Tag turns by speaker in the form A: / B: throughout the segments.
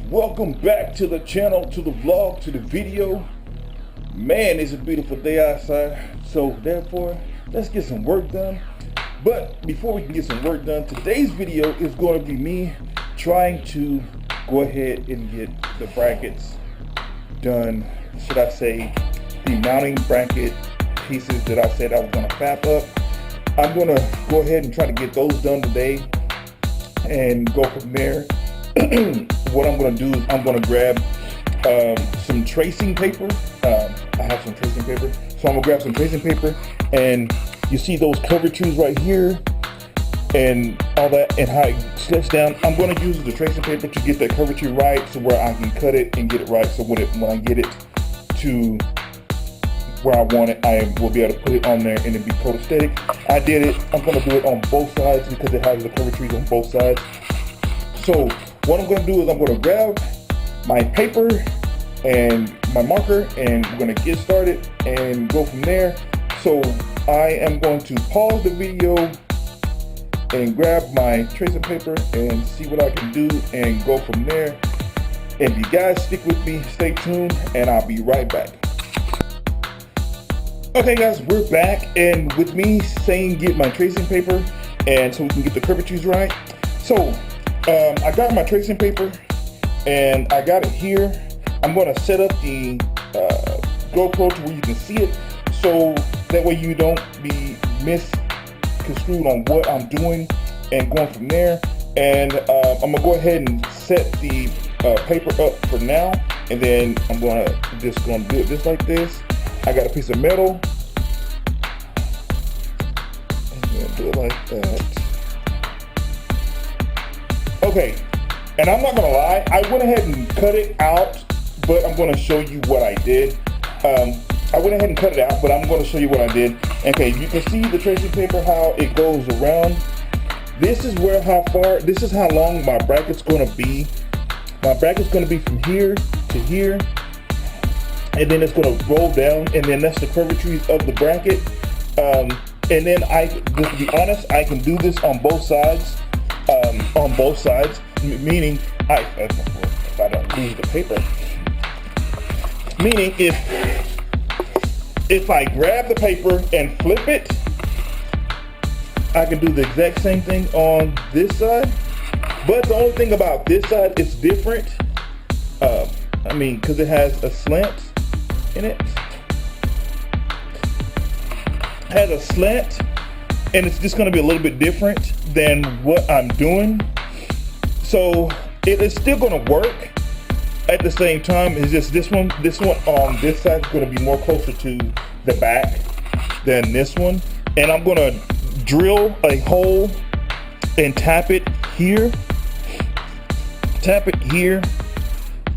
A: Welcome back to the channel, to the vlog, to the video. Man, it's a beautiful day outside, so therefore let's get some work done. But before we can get some work done, today's video is going to be me trying to go ahead and get the brackets done. Should I say the mounting bracket pieces that I said I was going to fab up. I'm going to go ahead and try to get those done today and go from there. What I'm going to do is I'm going to grab some tracing paper. I have some tracing paper, so I'm going to grab some tracing paper, and you see those curvatures right here and all that and how it slips down. I'm going to use the tracing paper to get that curvature right, so where I can cut it and get it right, so when I get it to where I want it, I will be able to put it on there and it'll be copacetic. I did it. I'm going to do it on both sides because it has the curvatures on both sides. So what I'm going to do is I'm going to grab my paper and my marker, and we're going to get started and go from there. So I am going to pause the video and grab my tracing paper and see what I can do and go from there. And you guys stick with me, stay tuned, and I'll be right back. Okay guys, we're back, and with me saying get my tracing paper and so we can get the curvatures right. So I got my tracing paper and I got it here. I'm going to set up the GoPro to where you can see it, so that way you don't be misconstrued on what I'm doing and going from there. And I'm going to go ahead and set the paper up for now, and then I'm just going to do it just like this. I got a piece of metal, and I'm going to do it like that. Okay, and I'm not gonna lie, I went ahead and cut it out, but I'm gonna show you what I did. I went ahead and cut it out, but I'm gonna show you what I did. Okay, you can see the tracing paper, how it goes around. This is this is how long my bracket's gonna be. My bracket's gonna be from here to here, and then it's gonna roll down, and then that's the curvatures of the bracket. And then just to be honest, I can do this on both sides. Meaning if I don't lose the paper, meaning if I grab the paper and flip it, I can do the exact same thing on this side. But the only thing about this side, it's different. Because it has a slant in it. It has a slant, and it's just going to be a little bit different than what I'm doing. So it is still going to work at the same time. It's just this one on this side is going to be more closer to the back than this one. And I'm going to drill a hole and tap it here. Tap it here.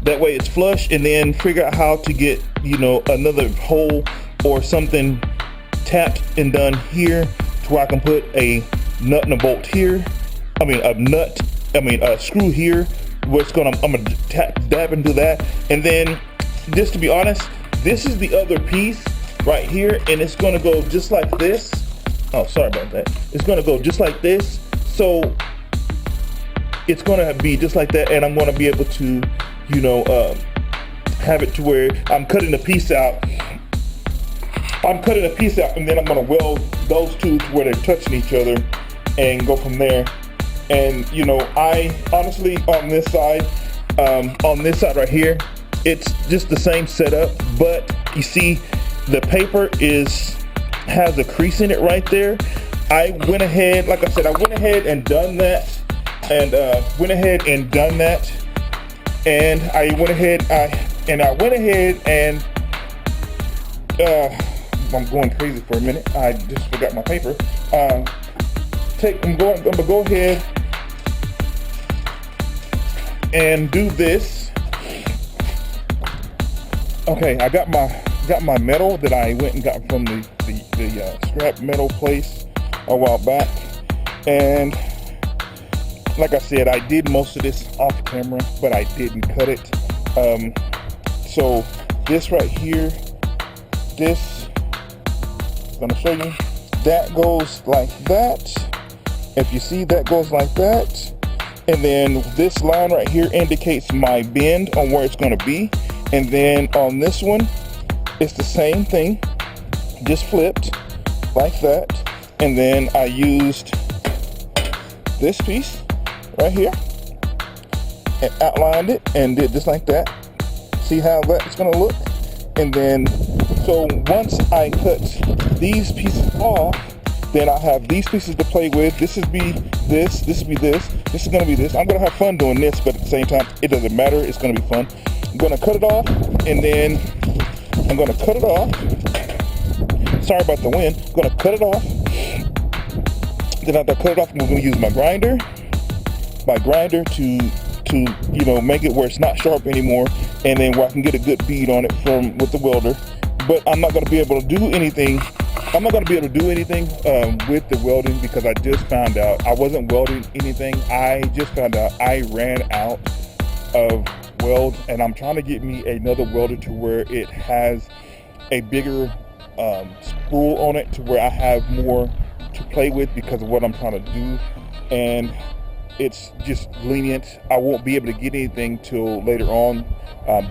A: That way it's flush, and then figure out how to get, another hole or something tapped and done here to where I can put a nut and a bolt here. A screw here. I'm gonna dab into that, and then just to be honest, this is the other piece right here, and it's gonna go just like this. Oh, sorry about that. It's gonna go just like this. So it's gonna be just like that, and I'm gonna be able to, have it to where I'm cutting a piece out. And then I'm gonna weld those two to where they're touching each other and go from there. And I honestly, on this side right here, it's just the same setup, but you see the paper has a crease in it right there. I went ahead, like I said, I went ahead and done that, and I went ahead and I'm going crazy for a minute. I just forgot my paper. I'm gonna go ahead and do this. Okay, I got my metal that I went and got from the scrap metal place a while back, and like I said, I did most of this off camera, but I didn't cut it. So this right here, this I'm gonna show you, that goes like that. If you see, that goes like that, and then this line right here indicates my bend on where it's gonna be. And then on this one, it's the same thing, just flipped like that. And then I used this piece right here and outlined it and did just like that. See how that's gonna look? And then, so once I cut these pieces off, then I have these pieces to play with. This is be this, this will be this, this is gonna be this. I'm gonna have fun doing this, but at the same time, it doesn't matter, it's gonna be fun. I'm gonna cut it off, and then I'm gonna cut it off. Sorry about the wind. I'm gonna cut it off. Then after I cut it off, I'm gonna use my grinder to make it where it's not sharp anymore, and then where I can get a good bead on it with the welder. But I'm not gonna be able to do anything. I'm not gonna be able to do anything with the welding, because I just found out I wasn't welding anything. I just found out I ran out of weld, and I'm trying to get me another welder to where it has a bigger spool on it, to where I have more to play with because of what I'm trying to do, and it's just lenient. I won't be able to get anything till later on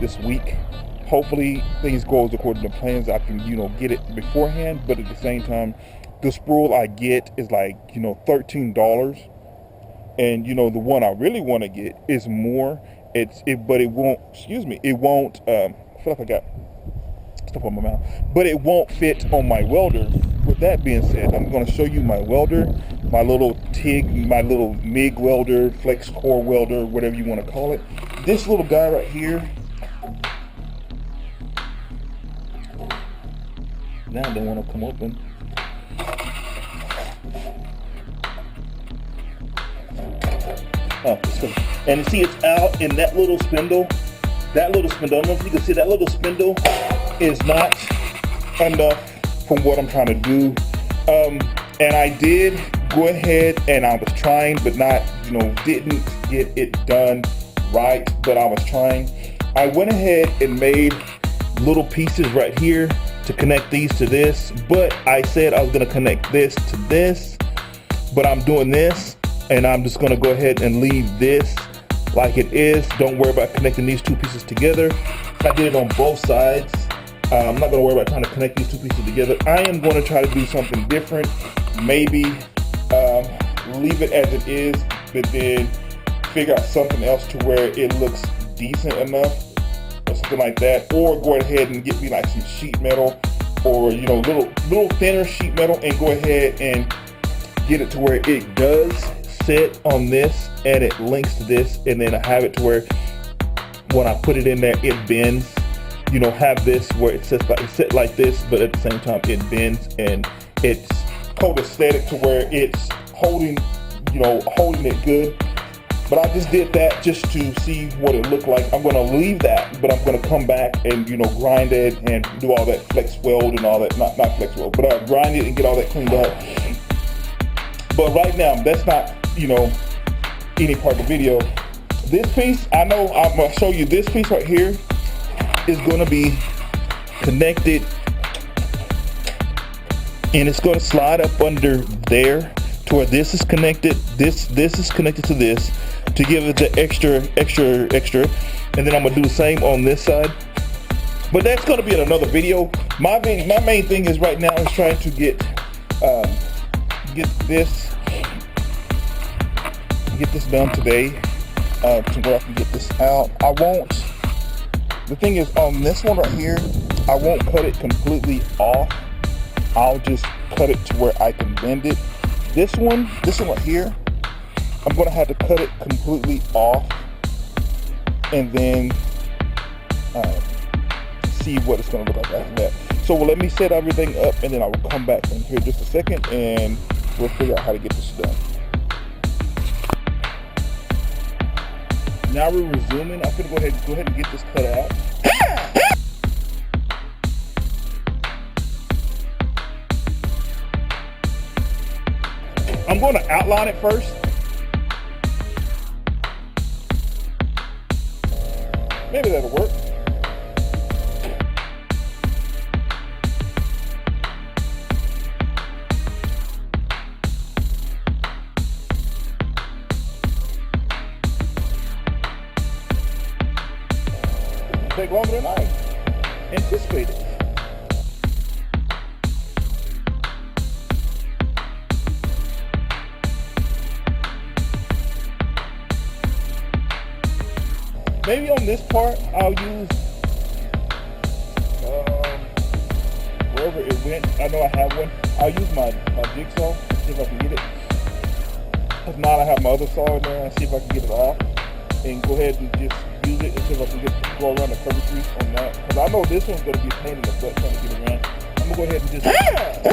A: this week. Hopefully things goes according to plans. I can get it beforehand, but at the same time, the spool I get is like $13, and the one I really want to get is more. But it won't. Excuse me. It won't. I feel like I got stuff on my mouth, but it won't fit on my welder. With that being said, I'm going to show you my welder, my little MIG welder, flex core welder, whatever you want to call it. This little guy right here. Now they want to come open. And you see it's out in that little spindle. I don't know if you can see, that little spindle is not enough from what I'm trying to do. And I did go ahead and I was trying, but not, didn't get it done right, but I was trying. I went ahead and made little pieces right here to connect these to this, but I said I was gonna connect this to this, but I'm doing this, and I'm just gonna go ahead and leave this like it is. Don't worry about connecting these two pieces together. I did it on both sides. I'm not gonna worry about trying to connect these two pieces together. I am gonna try to do something different. Maybe leave it as it is, but then figure out something else to where it looks decent enough, or something like that. Or go ahead and get me like some sheet metal, or little thinner sheet metal, and go ahead and get it to where it does sit on this and it links to this, and then I have it to where when I put it in there it bends. Have this where it sits like this, but at the same time it bends, and it's copacetic to where it's holding it good. But I just did that just to see what it looked like. I'm gonna leave that, but I'm gonna come back and grind it and do all that flex weld and all that. Not flex weld, but I'll grind it and get all that cleaned up. But right now, that's not any part of the video. This piece, I know I'm gonna show you. This piece right here is gonna be connected, and it's gonna slide up under there to where this is connected. This is connected to this to give it the extra, and then I'm gonna do the same on this side. But that's gonna be in another video. My main thing is right now is trying to get this done today, to where I can get this out. The thing is, on this one right here, I won't cut it completely off. I'll just cut it to where I can bend it. This one right here, I'm gonna have to cut it completely off and then see what it's gonna look like after that. So let me set everything up and then I will come back in here just a second and we'll figure out how to get this done. Now we're resuming. I'm gonna go ahead and get this cut out. I'm going to outline it first. Maybe that'll work. It'll take longer than I anticipated. Maybe on this part, I'll use wherever it went. I know I have one. I'll use my jigsaw, see if I can get it. If not, I have my other saw in there and see if I can get it off. And go ahead and just use it and see if I can go around the curvature on that. Because I know this one's going to be a pain in the butt trying to get around. I'm going to go ahead and just do this.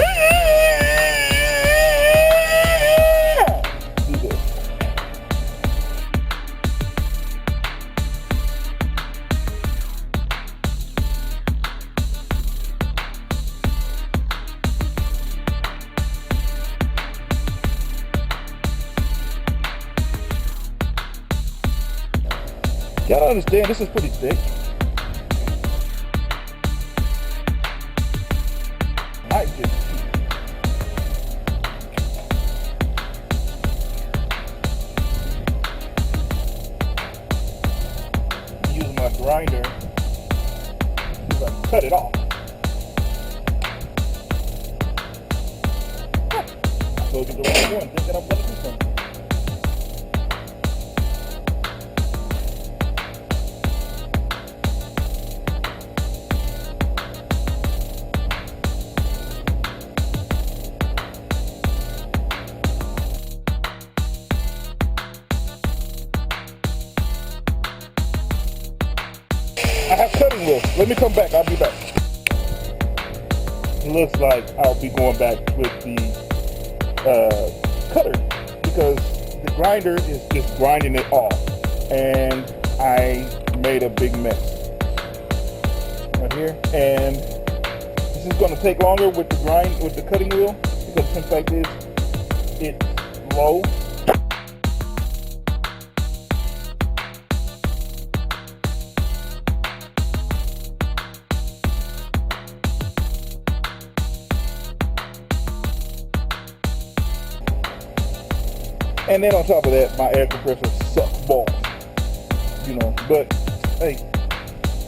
A: Y'all understand this is pretty thick. Might just use my grinder to cut it off. So get the right one. Think that I'm gonna do something. I have cutting wheels. Let me come back. I'll be back. It looks like I'll be going back with the cutter because the grinder is just grinding it off, and I made a big mess right here. And this is going to take longer with the cutting wheel because since like this, it's low. And then on top of that, my air compressor sucks balls, you know, but hey,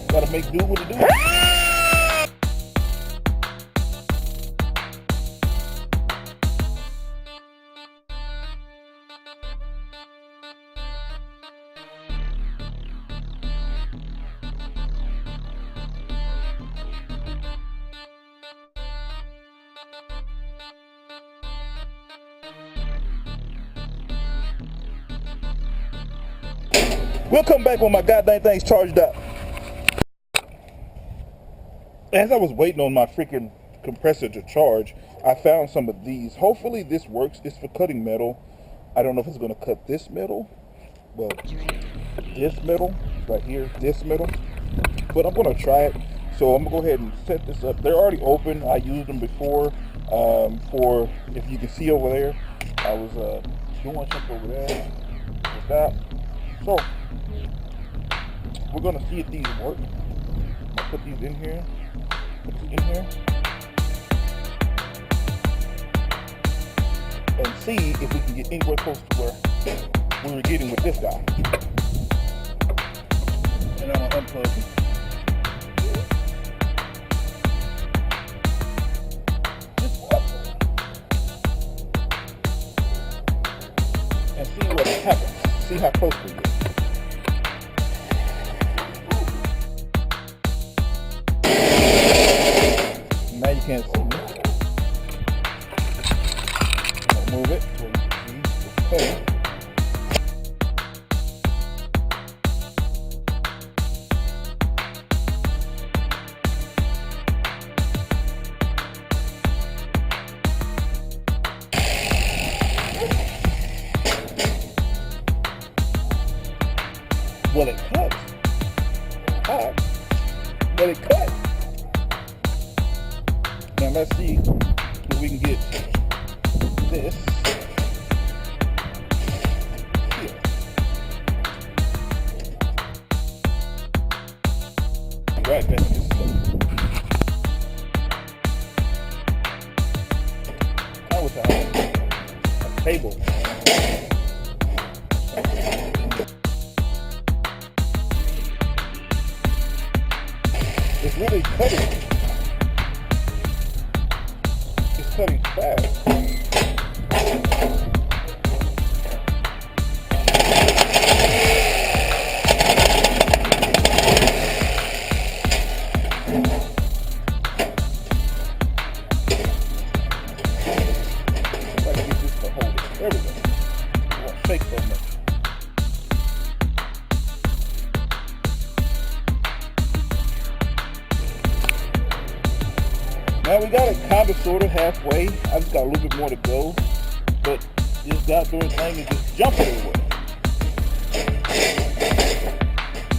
A: gotta make do what it do. We'll come back when my goddamn thing's charged up. As I was waiting on my freaking compressor to charge, I found some of these. Hopefully this works. It's for cutting metal. I don't know if it's going to cut this metal. Well, this metal right here, this metal. But I'm going to try it. So I'm going to go ahead and set this up. They're already open. I used them before for, if you can see over there, I was doing something over there with that. So we're going to see if these work. I'll put these in here. Put these in here. And see if we can get anywhere close to where we were getting with this guy. And I'm going to unplug it. And see what happens. See how close we get. Now you can't see me. I'll move it. Okay. Well, it cut. But it cut. Now let's see if we can get this here. Right back in this stuff. I wish I had a table. It's really cutting. It's cutting fast. If I can get this to hold it. There we go. It won't shake so much. Now we got it kind of sort of halfway. I just got a little bit more to go, but this goddamn thing is just jumping everywhere.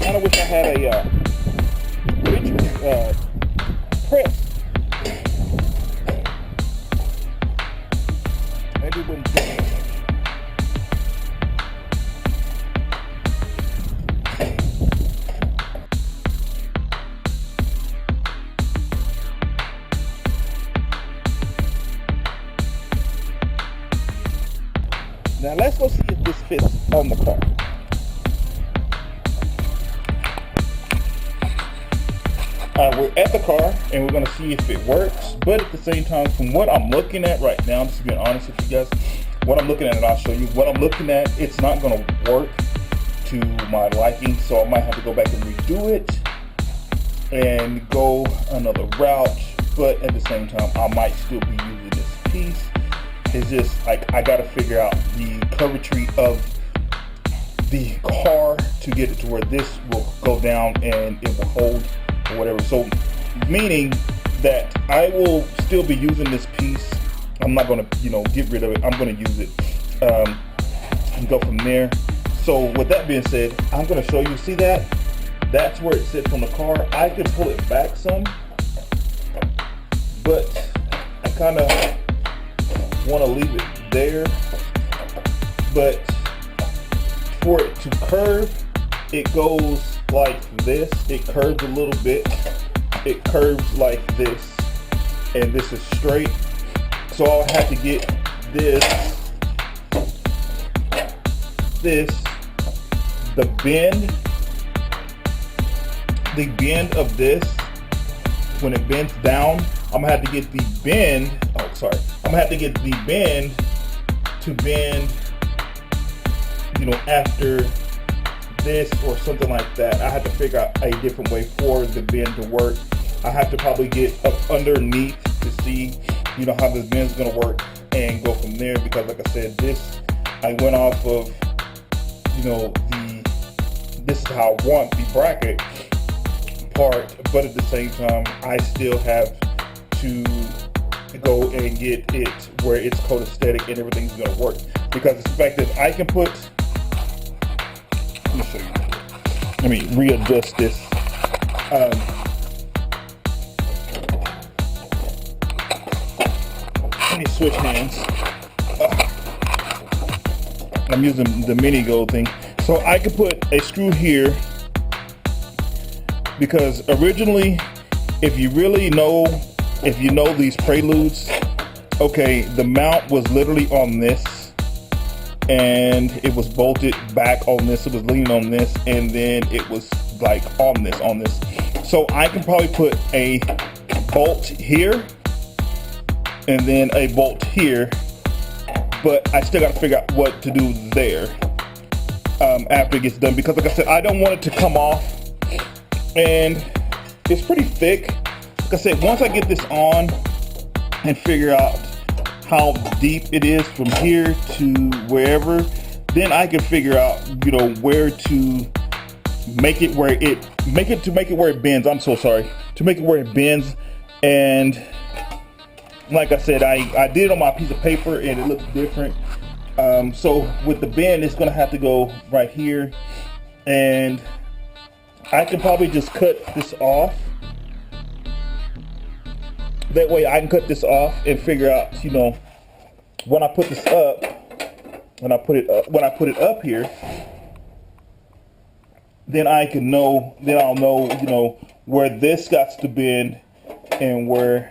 A: Kind of wish I had a press. Maybe it wouldn't jump so much. Now let's go see if this fits on the car. We're at the car and we're going to see if it works, but at the same time, from what I'm looking at right now, just being honest with you guys, what I'm looking at, and I'll show you what I'm looking at, it's not going to work to my liking, so I might have to go back and redo it and go another route, but at the same time, I might still be using this piece. It's just like I got to figure out the curvature of the car to get it to where this will go down and it will hold or whatever. So meaning that I will still be using this piece. I'm not going to, get rid of it. I'm going to use it and go from there. So with that being said, I'm going to show you. See that? That's where it sits on the car. I can pull it back some, but I kind of want to leave it there. But for it to curve, it goes like this. It curves a little bit. It curves like this, and this is straight. So I'll have to get the bend of this. When it bends down, I'm gonna have to get the bend. I'm gonna have to get the bend to bend, after this or something like that. I have to figure out a different way for the bend to work. I have to probably get up underneath to see, how this bend is gonna work and go from there. Because like I said, I went off of, this is how I want the bracket part, but at the same time, I still have to go and get it where it's copacetic and everything's gonna work. Because the fact that I can put, let me show you. Let me readjust this. Let me switch hands. I'm using the mini gold thing. So I could put a screw here, because originally, if you know these preludes, okay, the mount was literally on this, and it was bolted back on this. It was leaning on this, and then it was like on this. So I can probably put a bolt here, and then a bolt here, but I still got to figure out what to do there after it gets done, because like I said, I don't want it to come off, and it's pretty thick. Like I said, once I get this on and figure out how deep it is from here to wherever, then I can figure out, you know, where to make it where it bends. I'm so sorry. To make it where it bends. And like I said, I did it on my piece of paper and it looks different. So with the bend, it's gonna have to go right here, and I can probably just cut this off. That way I can cut this off and figure out, you know, when I put this up, when I put it up here, then I'll know, you know, where this got to bend and where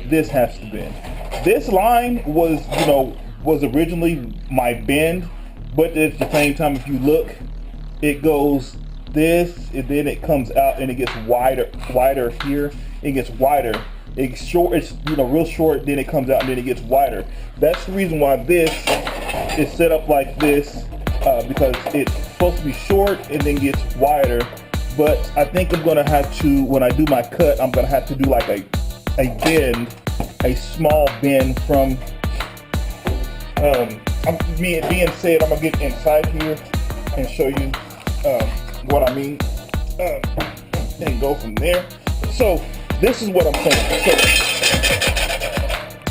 A: this has to bend. This line was, you know, was originally my bend, but at the same time, if you look, it goes this, and then it comes out and it gets wider here. It gets wider. It's short. It's, you know, real short. Then it comes out and then it gets wider. That's the reason why this is set up like this, because it's supposed to be short and then gets wider. But I think I'm gonna have to, when I do my cut, I'm gonna have to do like a bend, a small bend from. Being said, I'm gonna get inside here and show you what I mean, and go from there. So this is what I'm saying.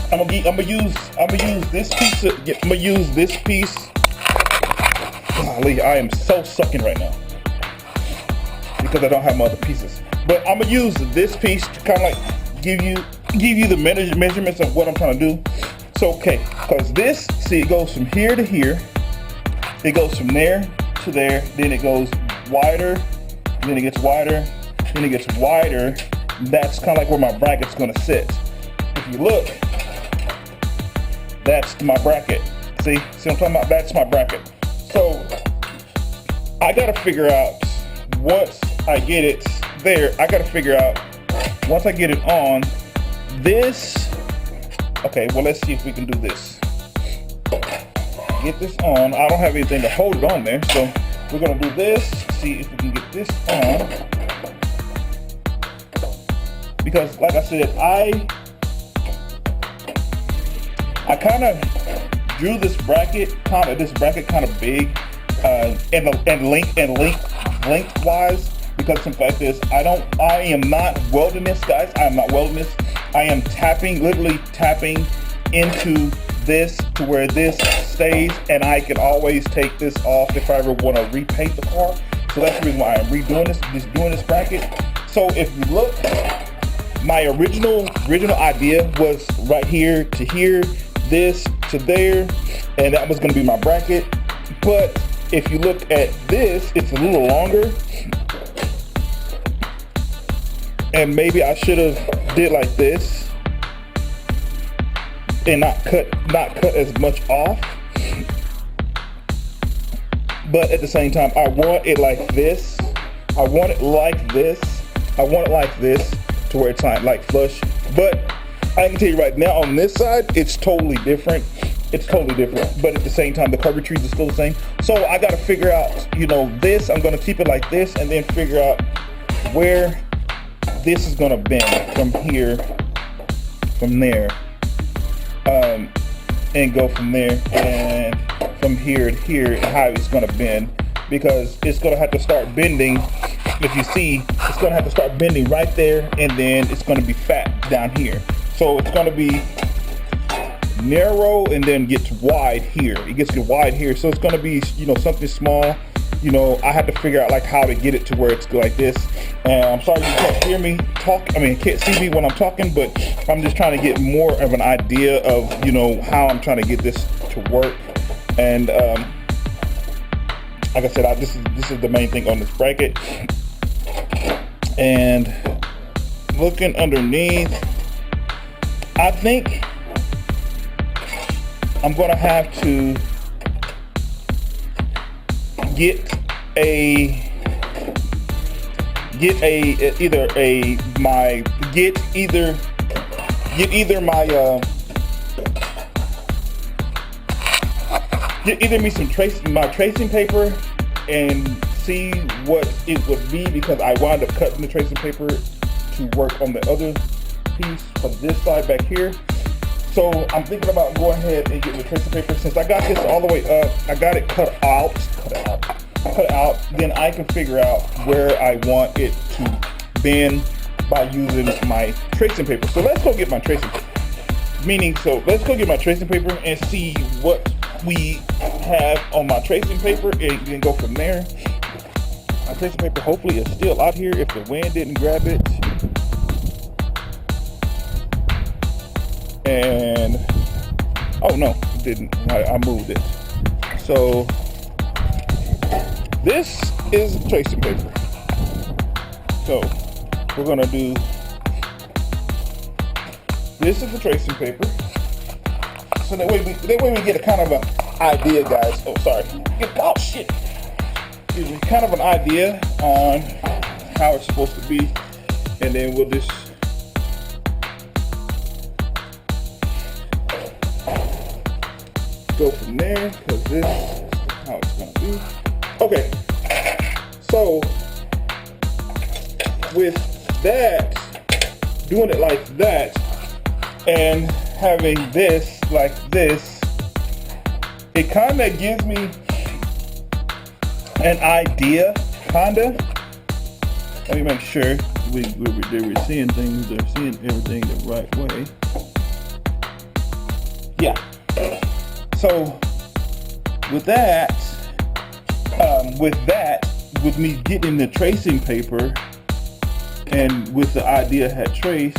A: So I'm gonna use this piece. I'm gonna use this piece. Golly, I am so sucking right now because I don't have my other pieces. But I'm gonna use this piece to kind of like give you the measurements of what I'm trying to do. So okay, because this, see, it goes from here to here. It goes from there to there. Then it goes wider. Then it gets wider. Then it gets wider. That's kind of like where my bracket's gonna sit. If you look, that's my bracket. See what I'm talking about? That's my bracket. So I gotta figure out, once I get it there, I gotta figure out, once I get it on this. Okay, well, let's see if we can do this. Get this on. I don't have anything to hold it on there, so we're gonna do this. See if we can get this on. Because, like I said, I kind of drew this bracket kind of big, and lengthwise. Because the fact is, I am not welding this, guys. I am not welding this. I am literally tapping into this to where this stays, and I can always take this off if I ever want to repaint the car. So that's the reason why I'm redoing this bracket. So if you look, my original idea was right here to here, this to there, and that was going to be my bracket. But if you look at this, it's a little longer. And maybe I should have did like this and not cut as much off. But at the same time, I want it like this. I want it like this. I want it like this to where it's not like flush. But I can tell you right now, on this side, it's totally different. It's totally different. But at the same time, the curvature is still the same. So I got to figure out, you know, this. I'm going to keep it like this and then figure out where this is gonna bend from here, from there, and go from there, and from here to here, and how it's gonna bend, because it's gonna have to start bending. If you see, it's gonna have to start bending right there, and then it's gonna be fat down here. So it's gonna be narrow and then gets wide here. It gets wide here, so it's gonna be, you know, something small. You know, I had to figure out like how to get it to where it's like this. And I'm sorry you can't hear me talk. I mean, can't see me when I'm talking, but I'm just trying to get more of an idea of, you know, how I'm trying to get this to work. And like I said, this is the main thing on this bracket. And looking underneath, I think I'm gonna have to get my tracing paper and see what it would be, because I wound up cutting the tracing paper to work on the other piece of this side back here. So I'm thinking about going ahead and getting the tracing paper. Since I got this all the way up, I got it cut out, then I can figure out where I want it to bend by using my tracing paper. So let's go get my tracing paper. Let's go get my tracing paper and see what we have on my tracing paper and then go from there. My tracing paper hopefully is still out here if the wind didn't grab it. And, oh no, it didn't. I moved it. So, this is tracing paper. So, we're gonna do, this is the tracing paper. So that way we get a kind of an idea, guys. Oh, sorry. Oh, shit. Excuse me. Kind of an idea on how it's supposed to be. And then we'll just go from there, because this is how it's going to be. Okay, so with that, doing it like that, and having this like this, it kind of gives me an idea, kinda. Let me make sure we're seeing things, they're seeing everything the right way. Yeah. So with me getting the tracing paper and with the idea I had traced,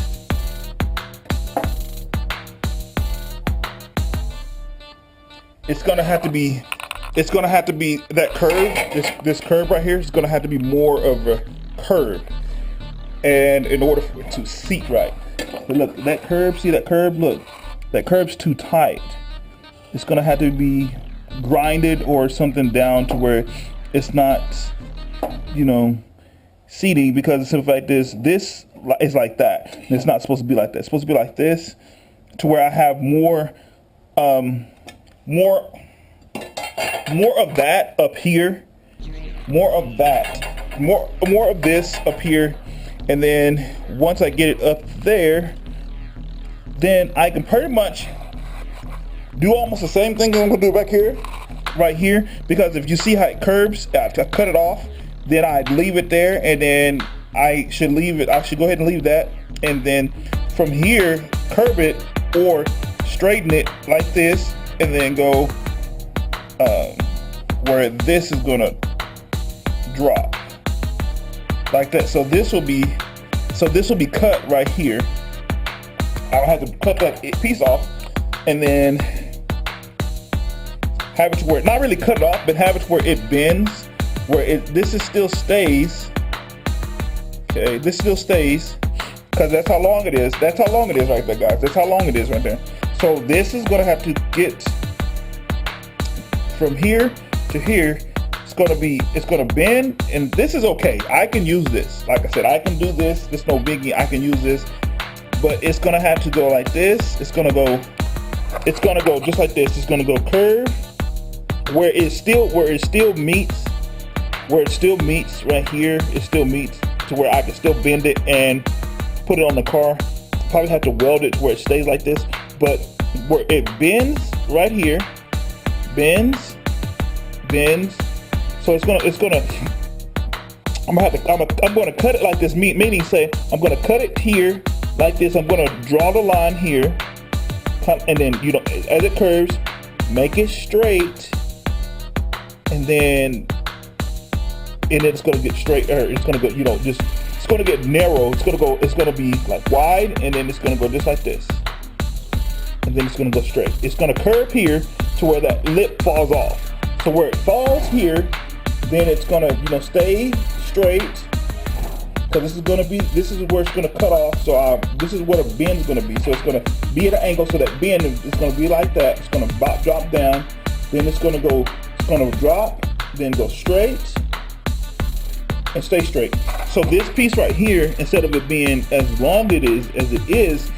A: it's gonna have to be that curve, this curve right here is gonna have to be more of a curve, and in order for it to seat right. But look, that curve, see that curve? Look, that curve's too tight. It's gonna have to be grinded or something down to where it's not, seating, because it's something like this. This is like that. And it's not supposed to be like that. It's supposed to be like this, to where I have more of that up here, more of this up here, and then once I get it up there, then I can pretty much do almost the same thing I'm gonna do back here, right here, because if you see how it curves, I cut it off, then I leave it there, and then I should go ahead and leave that, and then from here, curve it or straighten it like this, and then go where this is gonna drop, like that. So this will be cut right here. I'll have to cut that piece off, and then have it to where, not really cut it off, but have it to where it bends, where this still stays. Okay, this still stays, because that's how long it is. That's how long it is right there, guys. That's how long it is right there. So this is gonna have to get from here to here. It's gonna bend, and this is okay. I can use this. Like I said, I can do this. It's no biggie. I can use this, but it's gonna have to go like this. It's gonna go just like this. It's gonna go curve where it still meets right here. It still meets to where I can still bend it and put it on the car. Probably have to weld it to where it stays like this, but where it bends right here, bends. So I'm gonna cut it like this, meaning say I'm gonna cut it here like this. I'm gonna draw the line here, and then as it curves, make it straight, and then it's gonna get straight, or it's gonna go, it's gonna get narrow. It's gonna be like wide, and then it's gonna go just like this, and then it's gonna go straight. It's gonna curve here to where that lip falls off. So where it falls here, then it's gonna stay straight, because this is where it's gonna cut off. So this is what a bend is gonna be. So it's gonna be at an angle, so that bend is gonna be like that. It's gonna drop down, then it's gonna drop, then go straight and stay straight. So this piece right here, instead of it being as long as it is,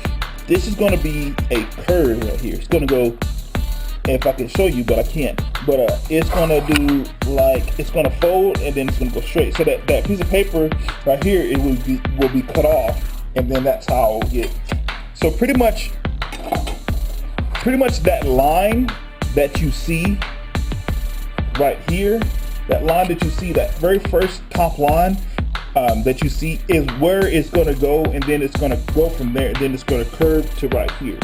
A: this is gonna be a curve right here. It's gonna go, if I can show you, but I can't. But it's gonna do it's gonna fold, and then it's gonna go straight. So that piece of paper right here, it will be cut off, and then that's how I'll get. So pretty much pretty much that line that you see right here, that line that you see, that very first top line that you see is where it's going to go, and then it's going to go from there, and then it's going to curve to right here,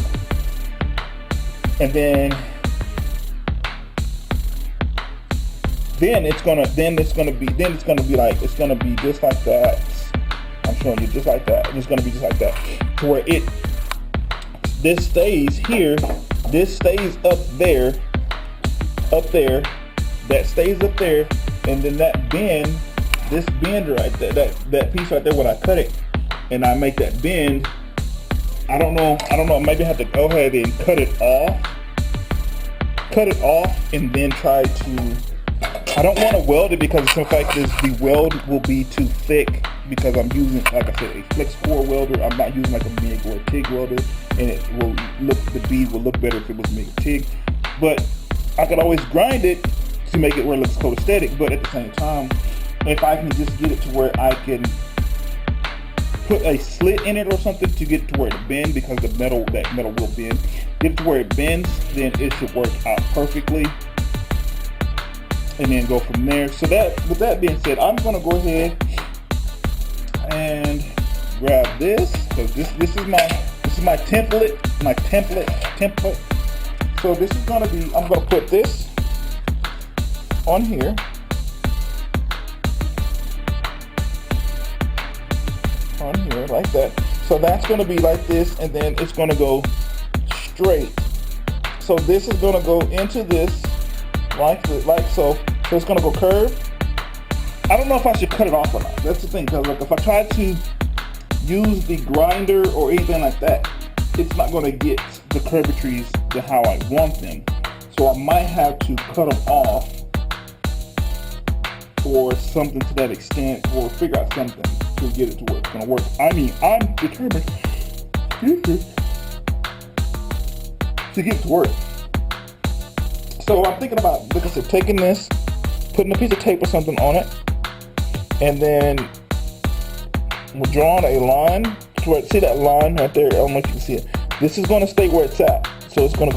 A: and then it's going to be just like that. I'm showing you just like that, and it's going to be just like that, to where this stays here, this stays up there, that stays up there, and then that bend, this bend right there, that piece right there, when I cut it and I make that bend, I don't know, maybe I have to go ahead and cut it off and then try to, I don't want to weld it because it's like this, the weld will be too thick because I'm using, like I said, a flex core welder. I'm not using like a MIG or a TIG welder, and it will look, the bead will look better if it was MIG or TIG, but I could always grind it to make it where it looks copacetic. But at the same time, if I can just get it to where I can put a slit in it or something to get to where it bends, because that metal will bend, get it to where it bends, then it should work out perfectly, and then go from there. So that, with that being said, I'm gonna go ahead and grab this, because this is my template. So this is gonna be, I'm gonna put this on here, like that. So that's gonna be like this, and then it's gonna go straight. So this is gonna go into this like so. So it's gonna go curve. I don't know if I should cut it off or not. That's the thing, because like if I try to use the grinder or anything like that, it's not gonna get the curvatures to how I want them. So I might have to cut them off or something to that extent, or figure out something to get it to where it's gonna work. I mean, I'm determined to get it to work. So I'm thinking about, like I said, taking this, putting a piece of tape or something on it, and then we're drawing a line to where, see that line right there? I don't know if you can see it. This is gonna stay where it's at. So it's gonna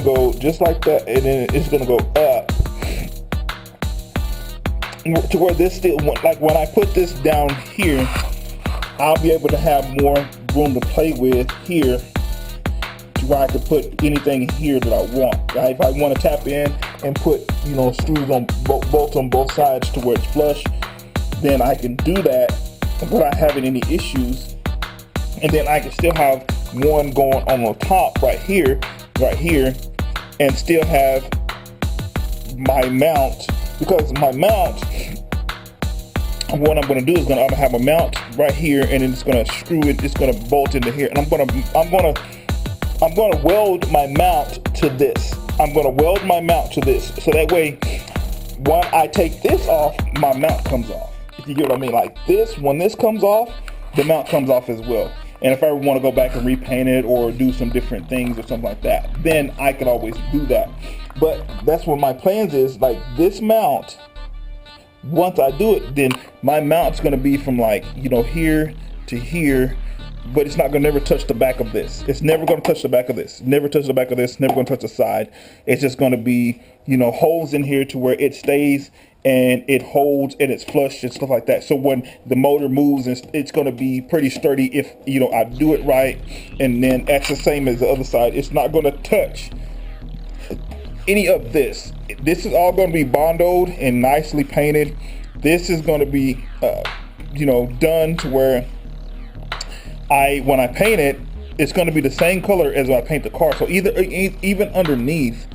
A: go just like that, and then it's gonna go up to where this still, like when I put this down here, I'll be able to have more room to play with here, to where I could put anything here that I want. Right? If I want to tap in and put, you know, screws on bolts on both sides to where it's flush, then I can do that without having any issues. And then I can still have one going on the top right here, and still have my mount. Because my mount, what I'm going to do is I'm going to have a mount right here, and then it's going to screw it. It's going to bolt into here, and I'm going to weld my mount to this. I'm going to weld my mount to this, so that way, when I take this off, my mount comes off. If you get what I mean, like this, when this comes off, the mount comes off as well. And if I ever want to go back and repaint it or do some different things or something like that, then I could always do that. But that's what my plans is, like this mount, once I do it, then my mount's going to be from like, you know, here to here, but it's not going to never touch the back of this. It's never going to touch the back of this. Never touch the back of this. Never going to touch the side. It's just going to be, you know, holes in here to where it stays and it holds and it's flush and stuff like that. So when the motor moves, it's going to be pretty sturdy if, you know, I do it right. And then that's the same as the other side. It's not going to touch any of this. This is all going to be bondoed and nicely painted. This is going to be, you know, done to where when I paint it, it's going to be the same color as when I paint the car. So even underneath,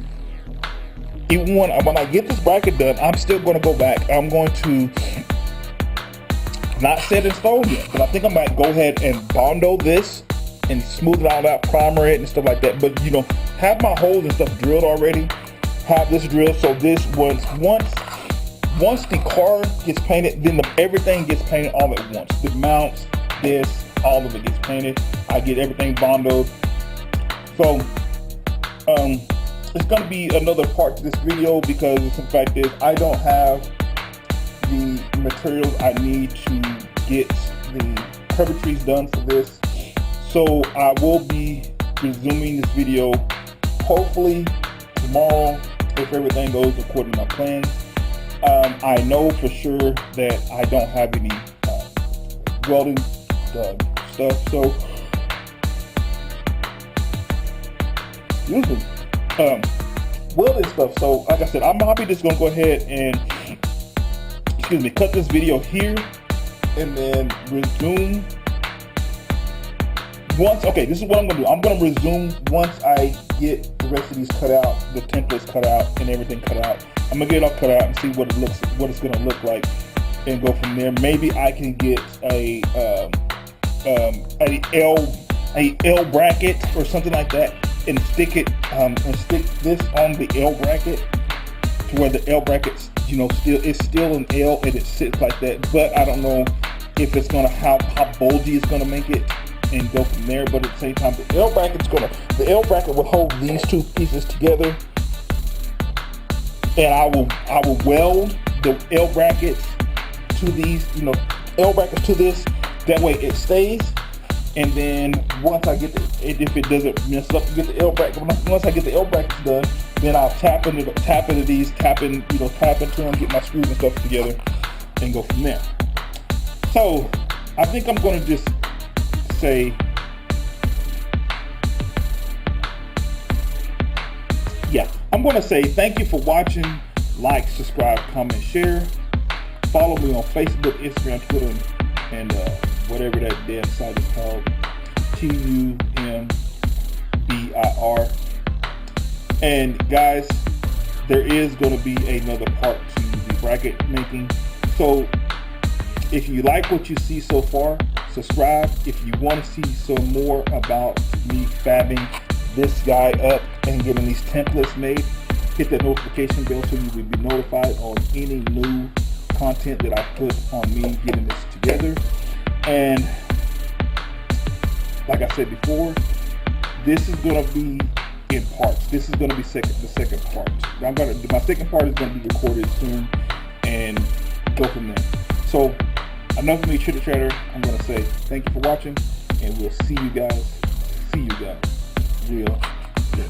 A: even when I get this bracket done, I'm still going to go back. I'm going to not set in stone yet, but I think I might go ahead and bondo this and smooth it all out, primer it and stuff like that. But, you know, have my holes and stuff drilled already. Have this drilled, so this once the car gets painted, then everything gets painted all at once. The mounts, this, all of it gets painted. I get everything bondoed. So it's going to be another part to this video, because the fact is I don't have the materials I need to get the curvatures done for this. So I will be resuming this video hopefully tomorrow if everything goes according to my plans. I know for sure that I don't have any welding stuff, so welding stuff. So like I said, I'm probably just gonna go ahead and cut this video here and then resume once. Okay, this is what I'm gonna do. I'm gonna resume once I get the rest of these cut out, the templates cut out and everything cut out. I'm gonna get it all cut out and see what it's gonna look like and go from there. Maybe I can get a L bracket or something like that and stick this on the L bracket to where the L bracket's, it's still an L and it sits like that. But I don't know if it's gonna how bulgy it's gonna make it and go from there. But at the same time, the L bracket will hold these two pieces together, and I will weld the L brackets to these, L brackets to this. That way it stays. And then once I get if it doesn't mess up, get the L bracket. Once I get the L brackets done, then I'll tap into these, tap into them, get my screws and stuff together, and go from there. So I think I'm gonna just say, I'm gonna say thank you for watching. Like, subscribe, comment, share. Follow me on Facebook, Instagram, Twitter, and whatever that damn site is called, TUMBIR. And guys, there is going to be another part to the bracket making. So if you like what you see so far, subscribe. If you want to see some more about me fabbing this guy up and getting these templates made, hit that notification bell so you will be notified on any new content that I put on me getting this together. And like I said before, this is going to be in parts. This is going to be the second part. My second part is going to be recorded soon and go from there. So enough of me chitter chatter. I'm going to say thank you for watching, and we'll see you guys real soon.